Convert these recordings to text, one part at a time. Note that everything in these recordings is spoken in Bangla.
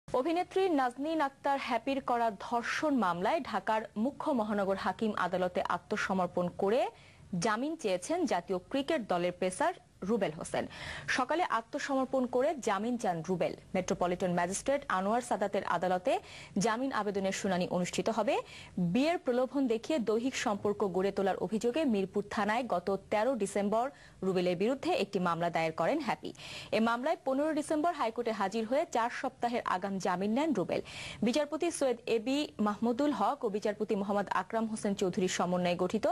অভিনেত্রী নাজনীন আক্তার হ্যাপির করা ধর্ষণ মামলায় ঢাকার মুখ্য মহানগর হাকিম আদালতে আত্মসমর্পণ করে জামিন চেয়েছেন জাতীয় ক্রিকেট দলের পেসার রুবেল হোসেন। সকালে আত্মসমর্পণ করে জামিন চান রুবেল। মেট্রোপলিটন ম্যাজিস্ট্রেট আনোয়ার সাদাতের আদালতে জামিন আবেদনের শুনানি অনুষ্ঠিত হবে। বিয়ের প্রলোভন দেখিয়ে দৈহিক সম্পর্ক গড়ে তোলার অভিযোগে মিরপুর থানায় গত 13 ডিসেম্বর রুবেলের বিরুদ্ধে একটি মামলা দায়ের করেন হ্যাপি। এ মামলায় 15 ডিসেম্বর হাইকোর্টে হাজির হয়ে 4 সপ্তাহের আগাম জামিন নেন রুবেল। বিচারপতি সৈয়দ এবি মাহমুদুল হক ও বিচারপতি মোহাম্মদ আকরাম হোসেন চৌধুরীর সমন্বয়ে গঠিত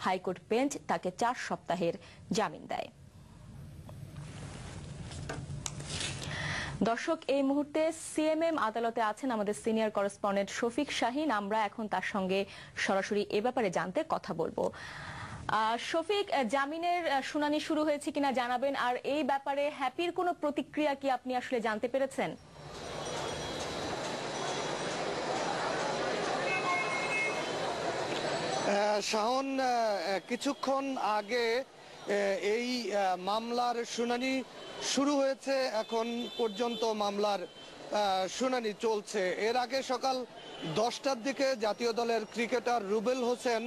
হাইকোর্ট বেঞ্চ তাকে 4 সপ্তাহের জামিন দেয়। দর্শক, এই মুহূর্তে সিএমএম আদালতে আছেন আমাদের সিনিয়র করেসপন্ডেন্ট শফিক শাহীন। আমরা এখন তার সঙ্গে সরাসরি এ ব্যাপারে জানতে কথা বলবো। শফিক, জামিনের শুনানি শুরু হয়েছে কিনা জানাবেন, আর এই ব্যাপারে হ্যাপির কোনো প্রতিক্রিয়া কি আপনি আসলে জানতে পেরেছেন? শাওন, কিছুক্ষণ আগে এই মামলার শুনানি শুরু হয়েছে। এখন পর্যন্ত মামলার শুনানি চলছে। এর আগে সকাল 10টার দিকে জাতীয় দলের ক্রিকেটার রুবেল হোসেন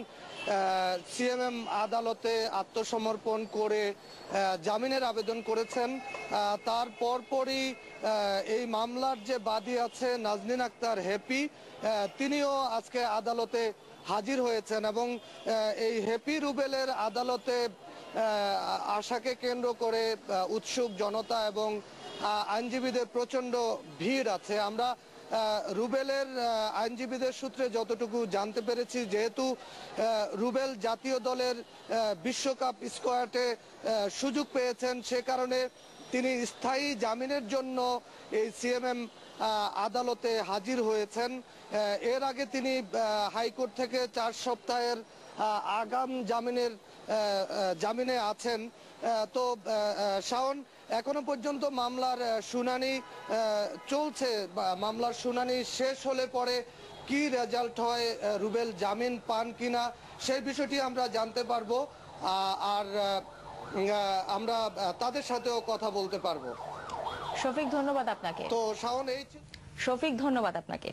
সিএমএম আদালতে আত্মসমর্পণ করে জামিনের আবেদন করেছেন। তার পরপরই এই মামলার যে বাদী আছে নাজনীন আক্তার হ্যাপি, তিনিও আজকে আদালতে হাজির হয়েছেন এবং এই হ্যাপি রুবেলের আদালতে আশাকে কেন্দ্র করে উৎসুক জনতা এবং আইনজীবীদের প্রচন্ড ভিড় আছে। আমরা রুবেলের আইনজীবীদের সূত্রে যতটুকু জানতে পেরেছি, যেহেতু রুবেল জাতীয় দলের বিশ্বকাপ স্কোয়াডে সুযোগ পেয়েছেন, সে কারণে তিনি স্থায়ী জামিনের জন্য এই সিএমএম আদালতে হাজির হয়েছেন। এর আগে তিনি হাইকোর্ট থেকে 4 সপ্তাহের আগাম জামিনে আছেন। তো শাওন, এখনো পর্যন্ত মামলার শুনানি চলছে। মামলার শুনানি শেষ হলে পরে কি রেজাল্ট হয়, রুবেল জামিন পান কিনা, সেই বিষয়টি আমরা জানতে পারবো আর আমরা তাদের সাথেও কথা বলতে পারবো। শফিক, ধন্যবাদ আপনাকে। তো শাওন, শফিক, ধন্যবাদ আপনাকে।